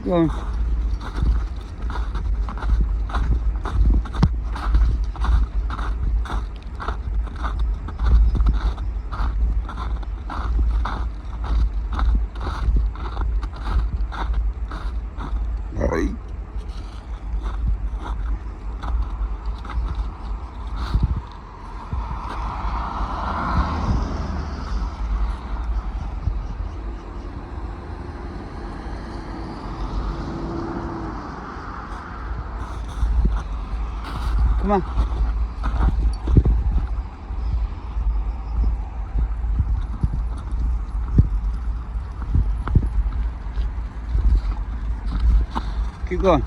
going. Right. Come on. Keep going.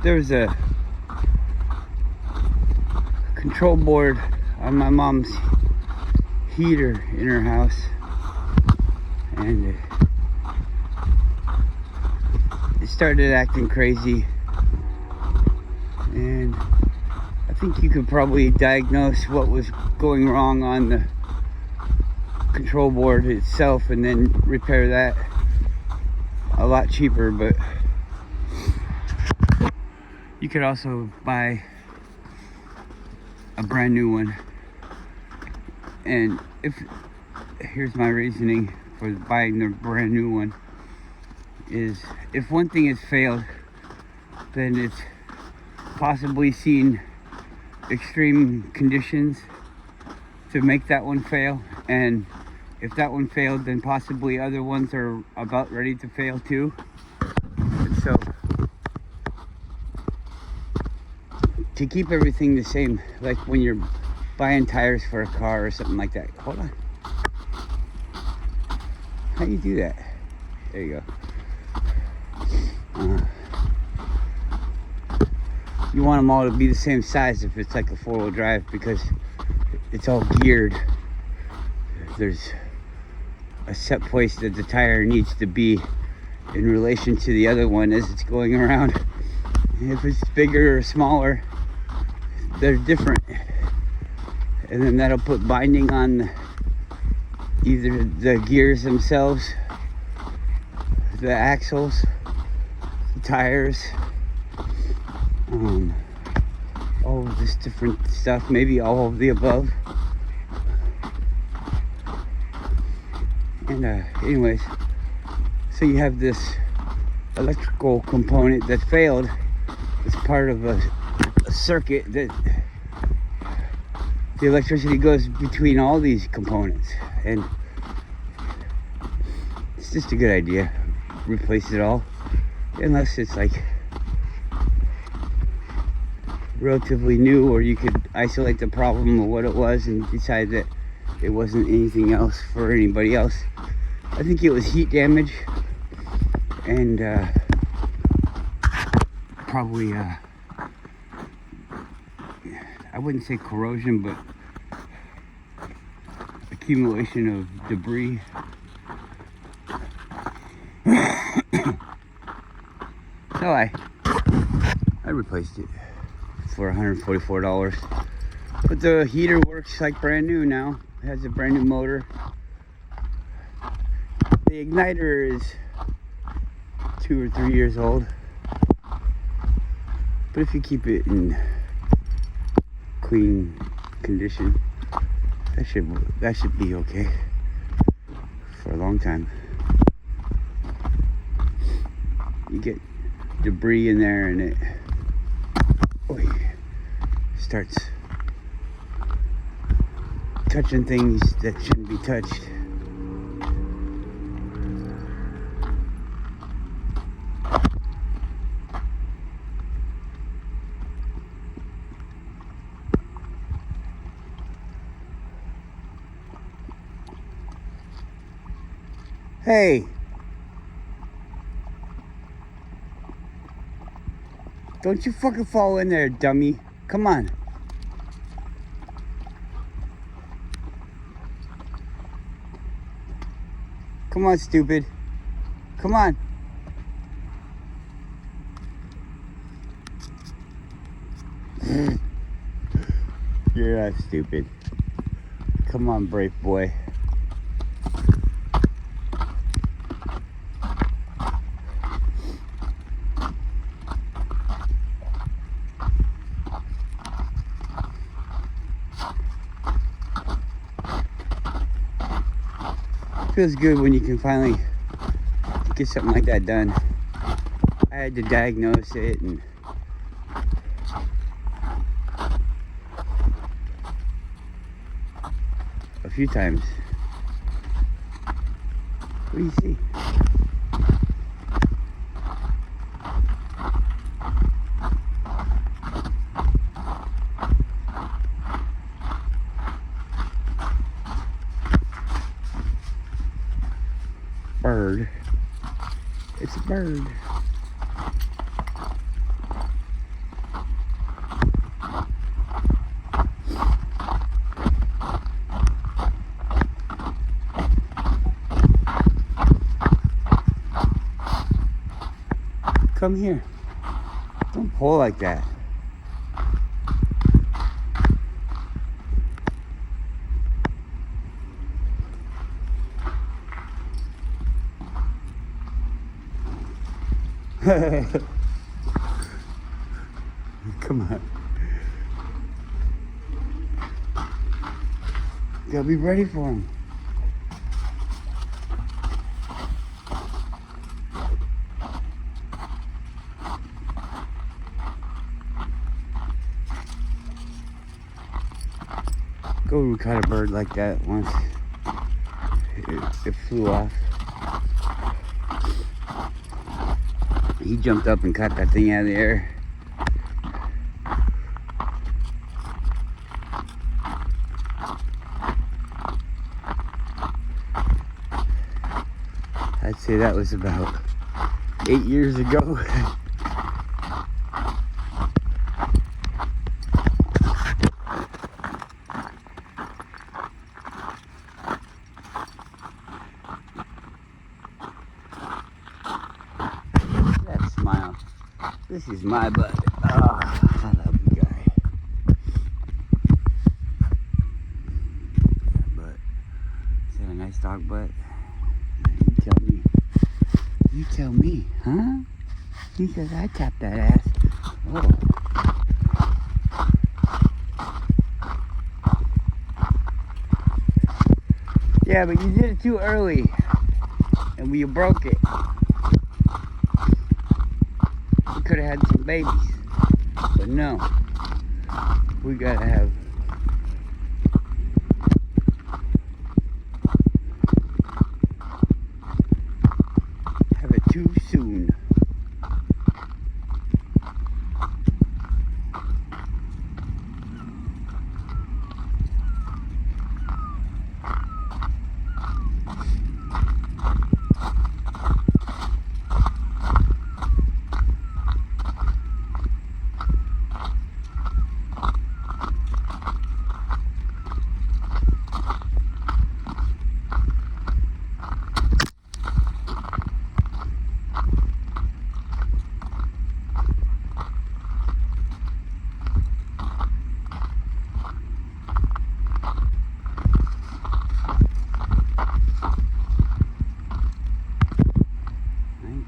There's a control board on my mom's heater in her house, and it started acting crazy, and I think you could probably diagnose what was going wrong on the control board itself and then repair that a lot cheaper. But you could also buy a brand new one. And here's my reasoning for buying the brand new one, is if one thing has failed, then it's possibly seen extreme conditions to make that one fail. And if that one failed, then possibly other ones are about ready to fail too. And so to keep everything the same, like when you're buying tires for a car or something like that. Hold on. How do you do that? There you go. You want them all to be the same size if it's like a four-wheel drive, because it's all geared. There's a set place that the tire needs to be in relation to the other one as it's going around. If it's bigger or smaller, they're different. And then that'll put binding on either the gears themselves, the axles, the tires, all of this different stuff, maybe all of the above. And anyways, so you have this electrical component that failed as part of a circuit that the electricity goes between all these components, and it's just a good idea. Replace it all, unless it's like relatively new, or you could isolate the problem of what it was and decide that it wasn't anything else for anybody else. I think it was heat damage, and probably I wouldn't say corrosion, but accumulation of debris. So I replaced it for $144. But the heater works like brand new now. It has a brand new motor. The igniter is 2 or 3 years old. But if you keep it in clean condition, that should be okay for a long time. You get debris in there and it starts touching things that shouldn't be touched. Hey! Don't you fucking fall in there, dummy. Come on. Come on, stupid. Come on. You're not stupid. Come on, brave boy. Feels good when you can finally get something like that done. I had to diagnose it and a few times. What do you see? Bird. It's a bird. Come here. Don't pull like that. Come on. You gotta be ready for him. Go caught a bird like that once. It flew off. He jumped up and caught that thing out of the air. I'd say that was about 8 years ago. That smile. This is my butt. Oh, I love you, guy. That butt. Is that a nice dog butt? You tell me. You tell me, huh? He says I tapped that ass. Oh. Yeah, but you did it too early. And you broke it. We could have had some babies. But no. We gotta have it too soon.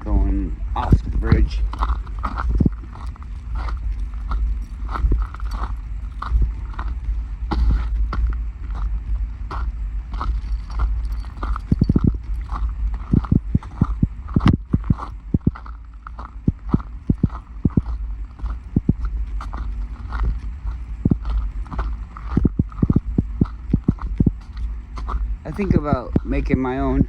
Going off the bridge. I think about making my own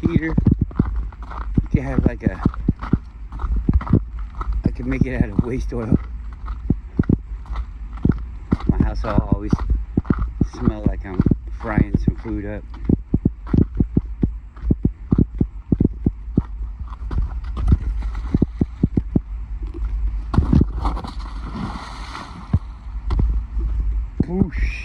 heater. You can have like I can make it out of waste oil. My house will always smell like I'm frying some food up. Whoosh.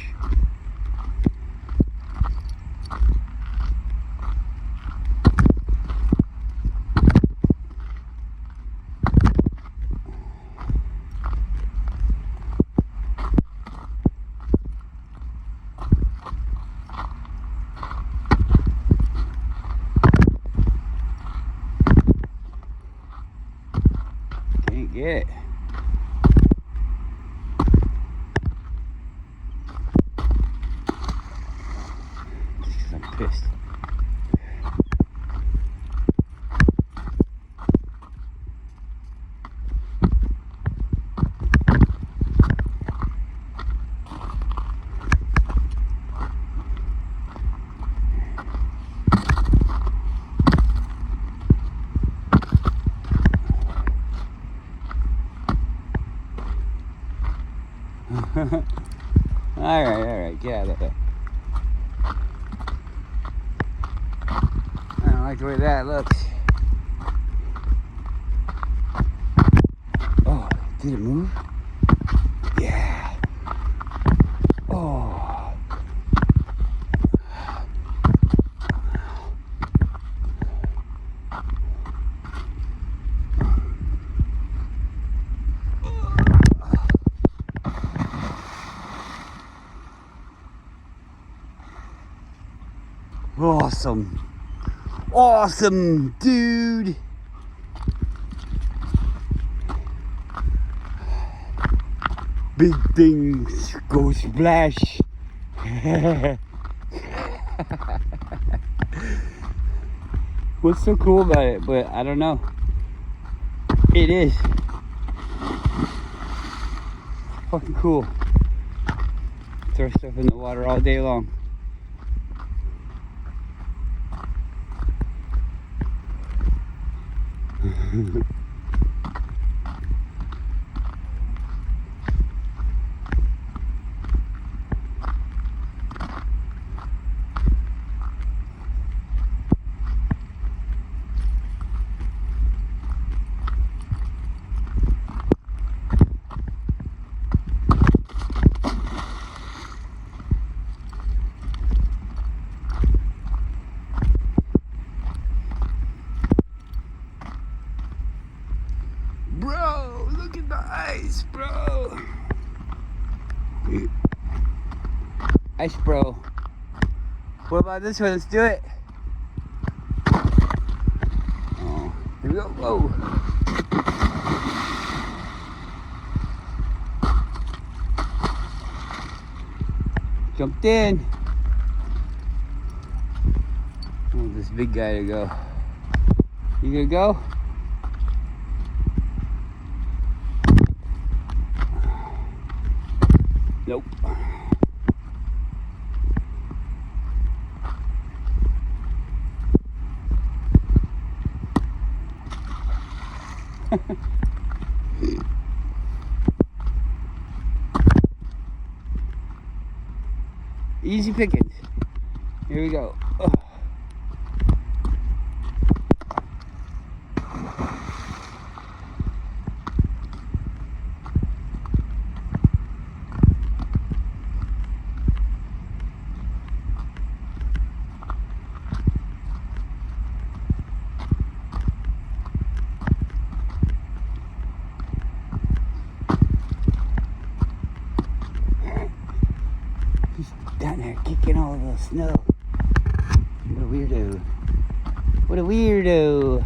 Can't get it. Just 'cause I'm pissed. Alright, get out of there. I don't like the way that looks. Oh, did it move? Yeah. Oh. Awesome. Awesome, dude. Big things go splash. What's so cool about it? But I don't know. It is fucking cool. Throw stuff in the water all day long. Bro, look at the ice, bro. Ice, bro. What about this one? Let's do it. Oh, here we go. Whoa. Jumped in. I want this big guy to go. You gonna go? Nope. Easy pickings. Here we go. Oh. He's down there kicking all of the snow. What a weirdo. What a weirdo.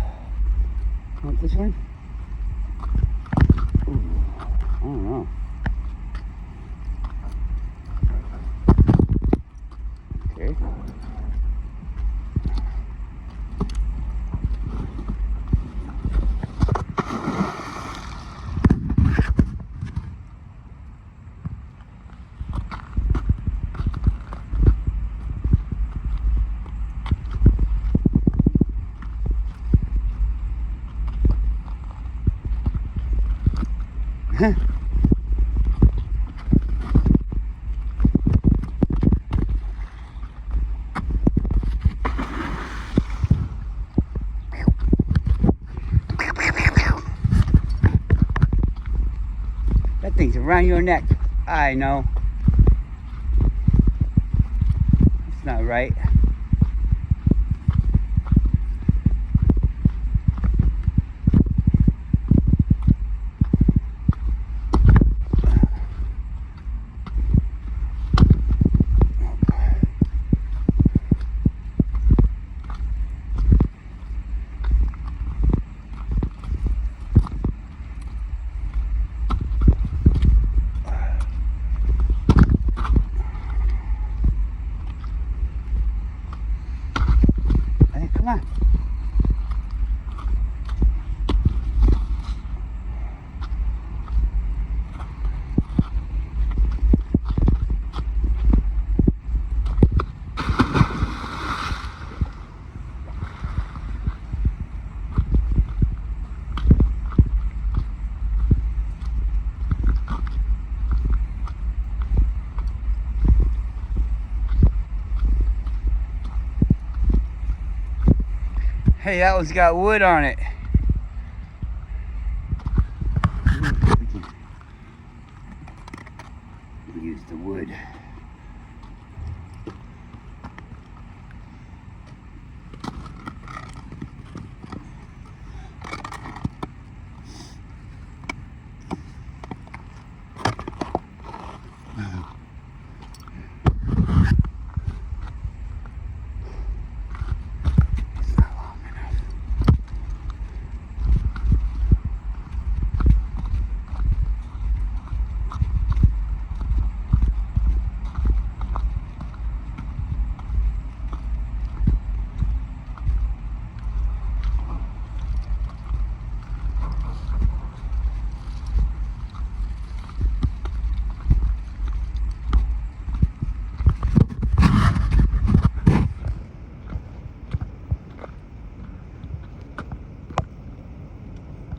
Want this one? Ooh, I don't know. Okay. thing's around your neck. I know. It's not right. Hey, come on. Hey, that one's got wood on it. We use the wood.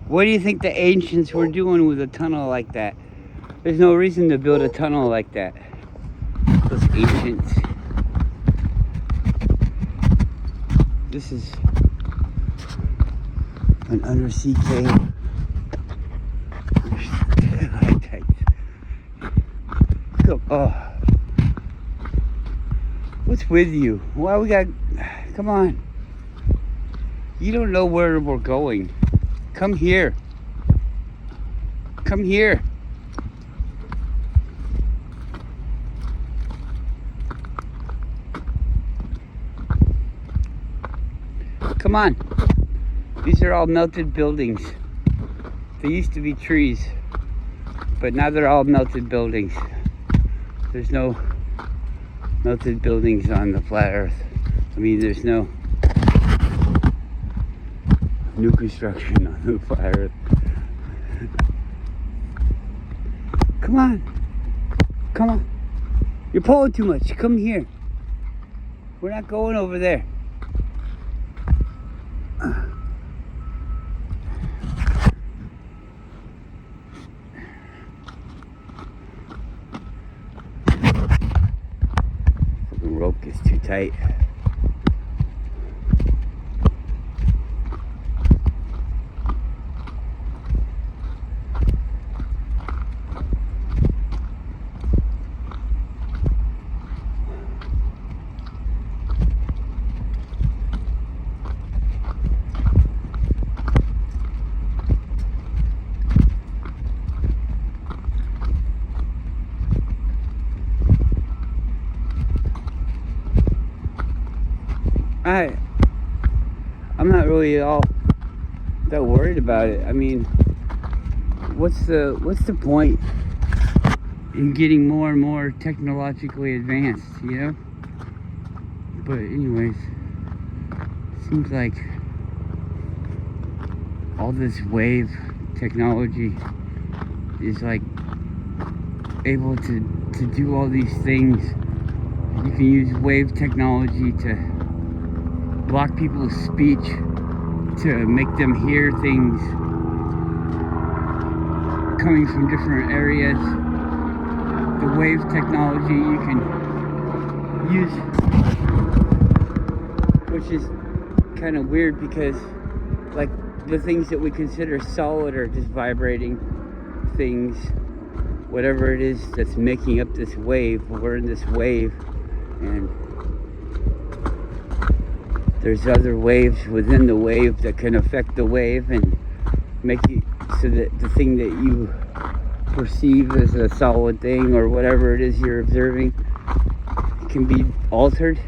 What do you think the ancients were doing with a tunnel like that? There's no reason to build a tunnel like that. Those ancients. This is an undersea cave. Oh. What's with you? Why we got... Come on. You don't know where we're going. Come here. Come here. Come on. These are all melted buildings. They used to be trees, but now they're all melted buildings. There's no melted buildings on the flat earth. I mean, there's no new construction on the flat earth. Come on. Come on. You're pulling too much. Come here. We're not going over there. The rope is too tight. I'm not really all that worried about it. I mean, what's the point in getting more and more technologically advanced, you know? But anyways, it seems like all this wave technology is like able to do all these things. You can use wave technology to block people's speech, to make them hear things coming from different areas. The wave technology you can use, which is kind of weird because like the things that we consider solid are just vibrating things. whatever it is that's making up this wave. We're in this wave, and there's other waves within the wave that can affect the wave and make it so that the thing that you perceive as a solid thing or whatever it is you're observing can be altered.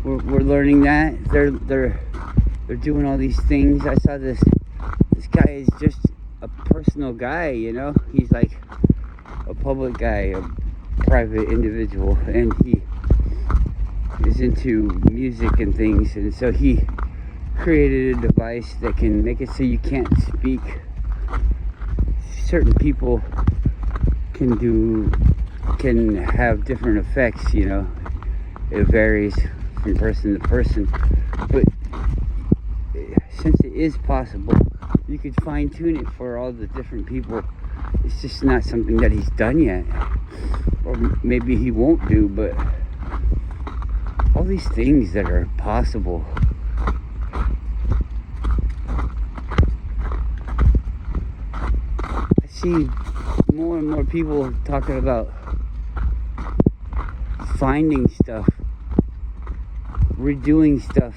We're learning that. They're doing all these things. I saw this guy is just a personal guy, you know. He's like a public guy, a private individual, and he is into music and things, and so he created a device that can make it so you can't speak. Certain people can have different effects, you know. It varies from person to person, but since it is possible, you could fine-tune it for all the different people. It's just not something that he's done yet, or maybe he won't do, but all these things that are possible. I see more and more people talking about finding stuff, redoing stuff,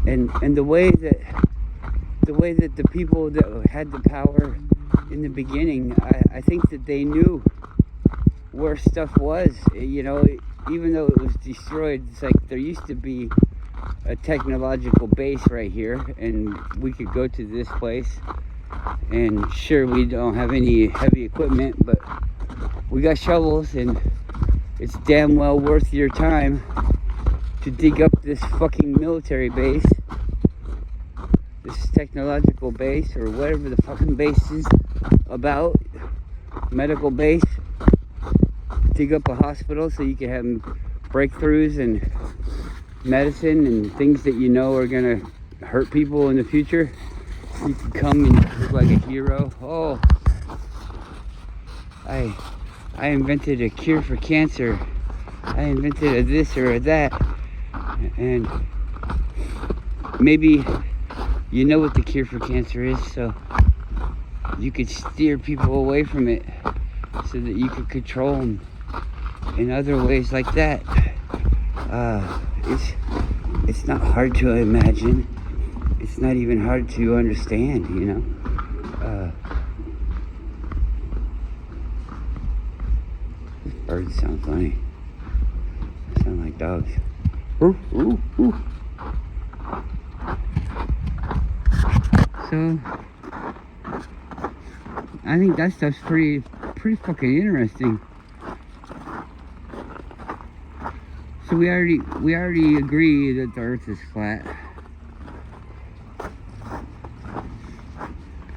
and the way that the people that had the power in the beginning, I think that they knew where stuff was, you know. Even though it was destroyed, it's like there used to be a technological base right here, and we could go to this place, and sure, we don't have any heavy equipment, but we got shovels, and it's damn well worth your time to dig up this fucking military base, this technological base, or whatever the fucking base is about, medical base. Dig up a hospital so you can have breakthroughs and medicine and things that you know are gonna hurt people in the future. You can come and look like a hero. Oh, I invented a cure for cancer. I invented a this or a that. And maybe you know what the cure for cancer is, so you could steer people away from it so that you could control them in other ways like that. It's not hard to imagine. It's not even hard to understand, you know. This bird sounds funny. They sound like dogs. Ooh, ooh, ooh. So I think that stuff's pretty fucking interesting. So we already agree that the Earth is flat.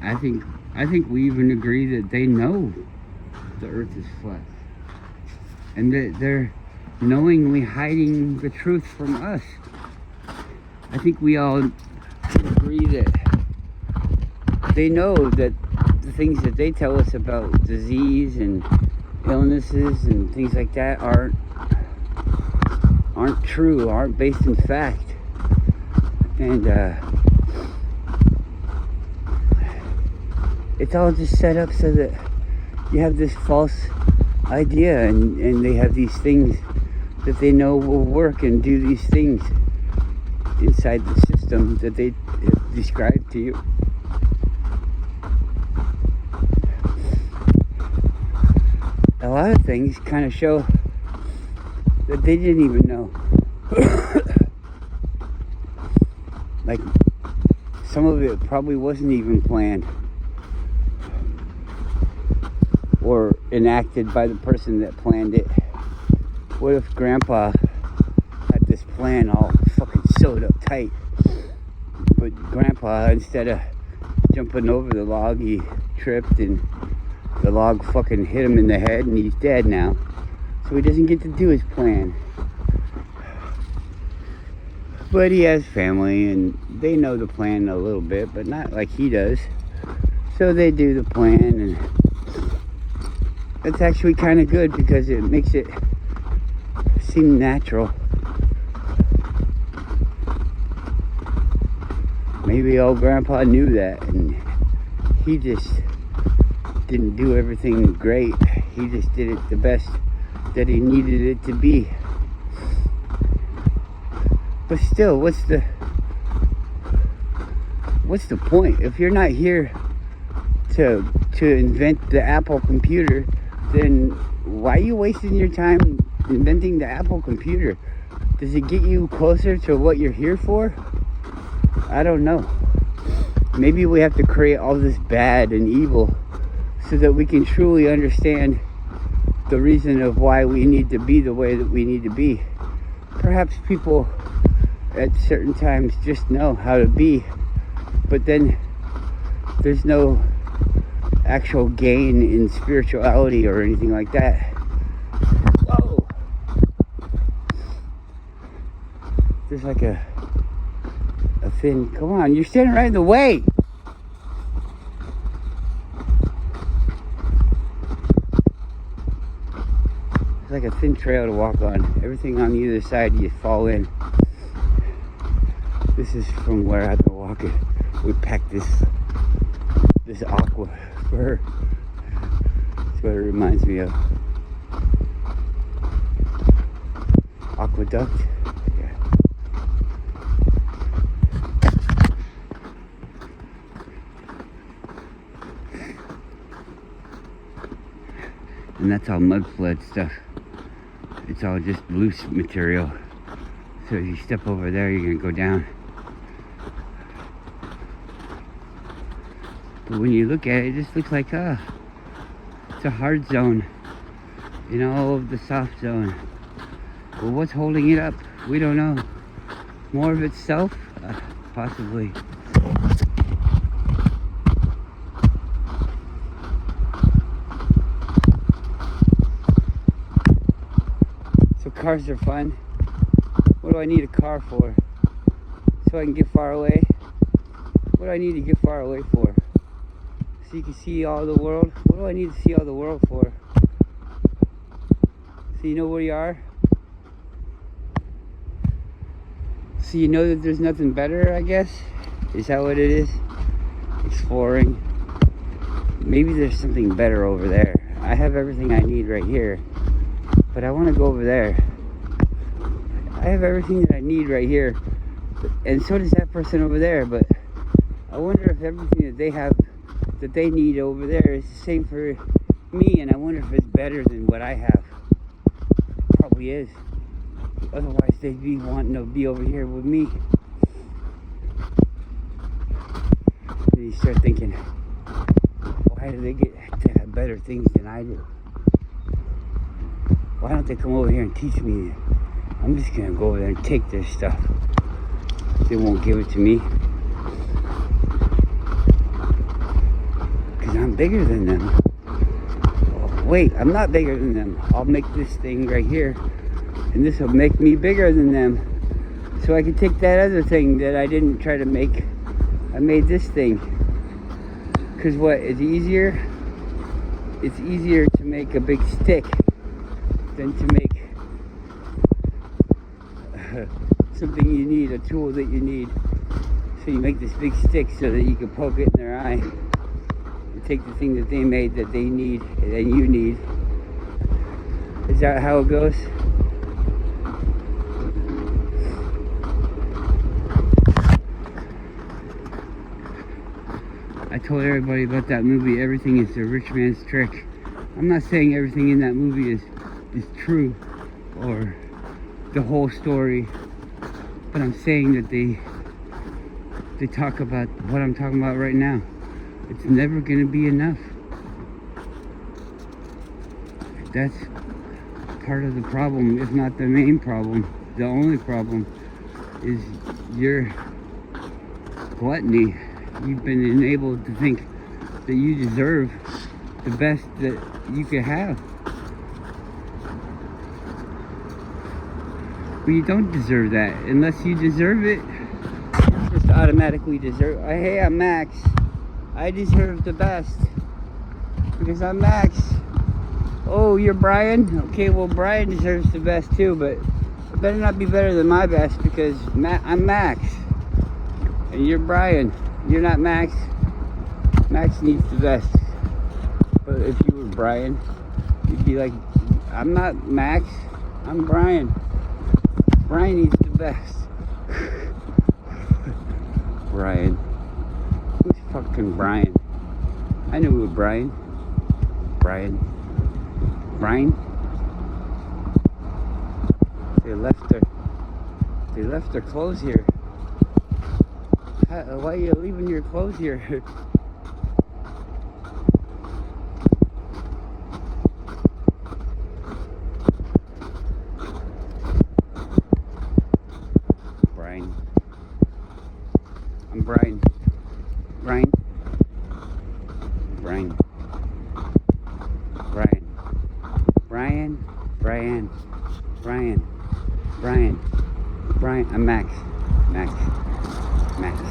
I think we even agree that they know the Earth is flat, and that they're knowingly hiding the truth from us. I think we all agree that they know that the things that they tell us about disease and illnesses and things like that aren't true, aren't based in fact. And it's all just set up so that you have this false idea, and they have these things that they know will work and do these things inside the system that they describe to you. A lot of things kind of show that they didn't even know. Like, some of it probably wasn't even planned or enacted by the person that planned it. What if Grandpa had this plan all fucking sewed up tight, but Grandpa, instead of jumping over the log, he tripped and the log fucking hit him in the head and he's dead now. So he doesn't get to do his plan. But he has family and they know the plan a little bit, but not like he does. So they do the plan, and it's actually kind of good because it makes it seem natural. Maybe old Grandpa knew that, and he just didn't do everything great. He just did it the best that he needed it to be. But still, what's the point? If you're not here to invent the Apple computer, then why are you wasting your time inventing the Apple computer? Does it get you closer to what you're here for? I don't know. Maybe we have to create all this bad and evil so that we can truly understand the reason of why we need to be the way that we need to be. Perhaps people at certain times just know how to be, but then there's no actual gain in spirituality or anything like that. Whoa! There's like a thin, come on, you're standing right in the way. It's like a thin trail to walk on. Everything on either side you fall in. This is from where I've been walking. We packed this aqua fur. That's what it reminds me of. Aqueduct. Yeah. And that's all mud flood stuff. It's all just loose material. So if you step over there, you're gonna go down. But when you look at it, it just looks like, it's a hard zone, of the soft zone. Well, what's holding it up? We don't know. More of itself? Possibly. So cars are fun. What do I need a car for? So I can get far away? What do I need to get far away for? So you can see all the world? What do I need to see all the world for? So you know where you are? So you know that there's nothing better, I guess? Is that what it is? Exploring. Maybe there's something better over there. I have everything I need right here, but I want to go over there. I have everything that I need right here, and so does that person over there, but I wonder if everything that they have, that they need over there is the same for me, and I wonder if it's better than what I have. Probably is. Otherwise they'd be wanting to be over here with me. And you start thinking, why do they get to have better things than I do? Why don't they come over here and teach me? I'm just gonna go over there and take their stuff. They won't give it to me. Because I'm bigger than them. Wait, I'm not bigger than them. I'll make this thing right here, and this will make me bigger than them. So I can take that other thing that I didn't try to make. I made this thing. Because what is easier? It's easier to make a big stick than to make something you need, a tool that you need. So you make this big stick so that you can poke it in their eye and take the thing that they made that they need and you need. Is that how it goes? I told everybody about that movie, Everything is a Rich Man's Trick. I'm not saying everything in that movie is true or the whole story, but I'm saying that they talk about what I'm talking about right now. It's never going to be enough. That's part of the problem, if not the main problem. The only problem is your gluttony. You've been enabled to think that you deserve the best that you could have. But you don't deserve that. Unless you deserve it, you just automatically deserve. Hey, I'm Max. I deserve the best because I'm Max. Oh, you're Brian? Okay, well, Brian deserves the best too, but it better not be better than my best because I'm Max. And you're Brian. You're not Max. Max needs the best. But if you were Brian, you'd be like, I'm not Max, I'm Brian. Brian eats the best. Brian. Who's fucking Brian? I knew it was Brian. Brian. Brian? They left their clothes here. Why are you leaving your clothes here? Brian. I'm Brian. Brian. Brian. Brian. Brian. Brian. Brian. Brian. Brian. I'm Max. Max. Max.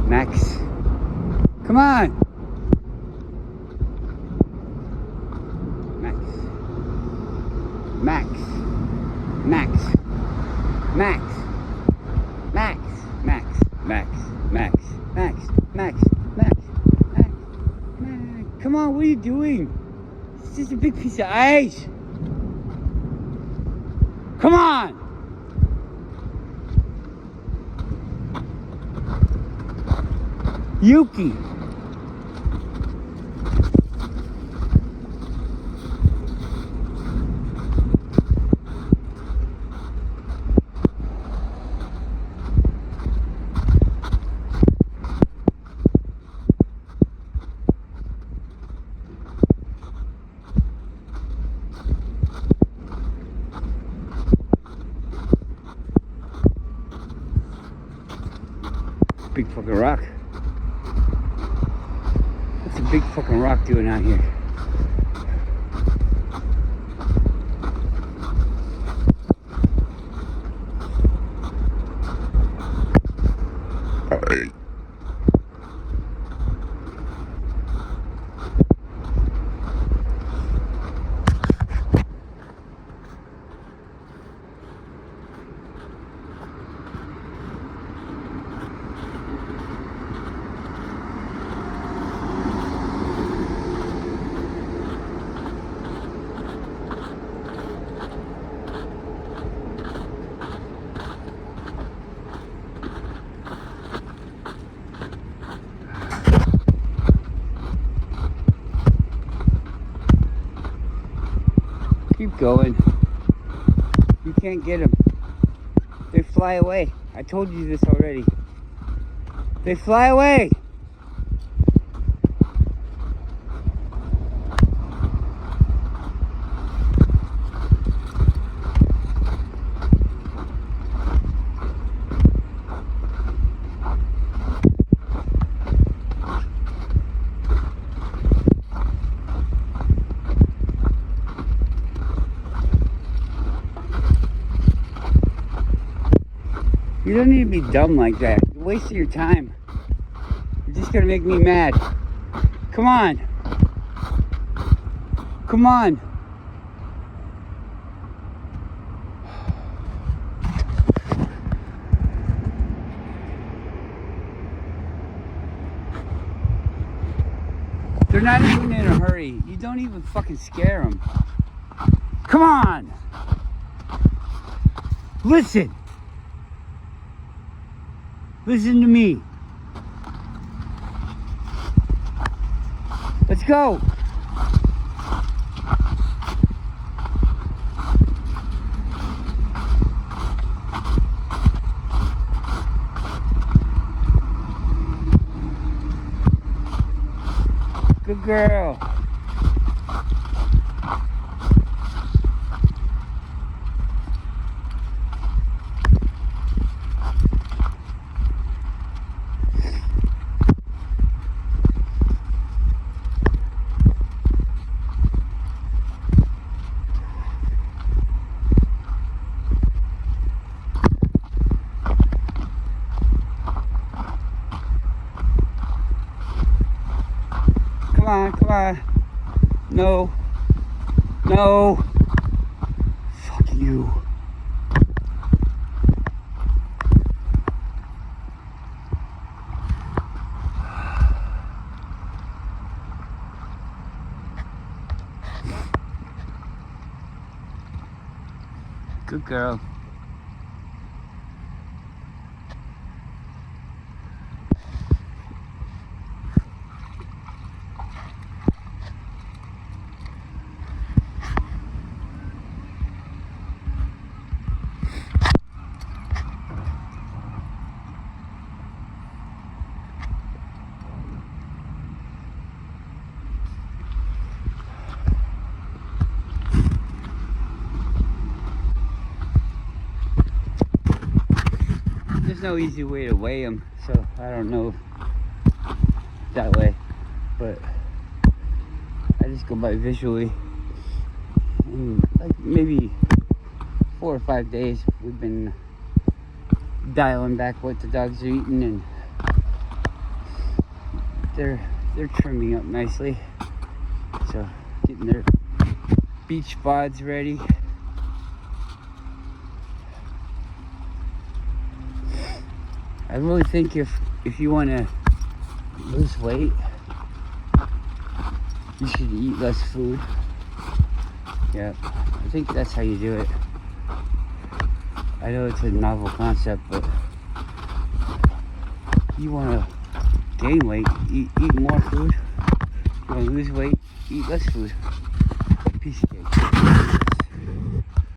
Max. Come on. Max. Max. Max. Max. Max. Max. Max. Max. Max. Max. Max. Max. Come on, what are you doing? It's just a big piece of ice. Come on. Yuki. Big fucking rock. What's a big fucking rock doing out here? Keep going. You can't get them. They fly away. I told you this already. They fly away. You don't need to be dumb like that. You're wasting your time. You're just gonna make me mad. Come on. Come on. They're not even in a hurry. You don't even fucking scare them. Come on. Listen. Listen to me. Let's go. Good girl. Come on, come on. No. No. Fuck you. Good girl. There's no easy way to weigh them, so I don't know that way, but I just go by visually. And like maybe 4 or 5 days we've been dialing back what the dogs are eating, and they're trimming up nicely, so getting their beach pods ready. I really think if you want to lose weight, you should eat less food. Yeah, I think that's how you do it. I know it's a novel concept, but you want to gain weight, eat more food. You want to lose weight, eat less food. Piece of cake.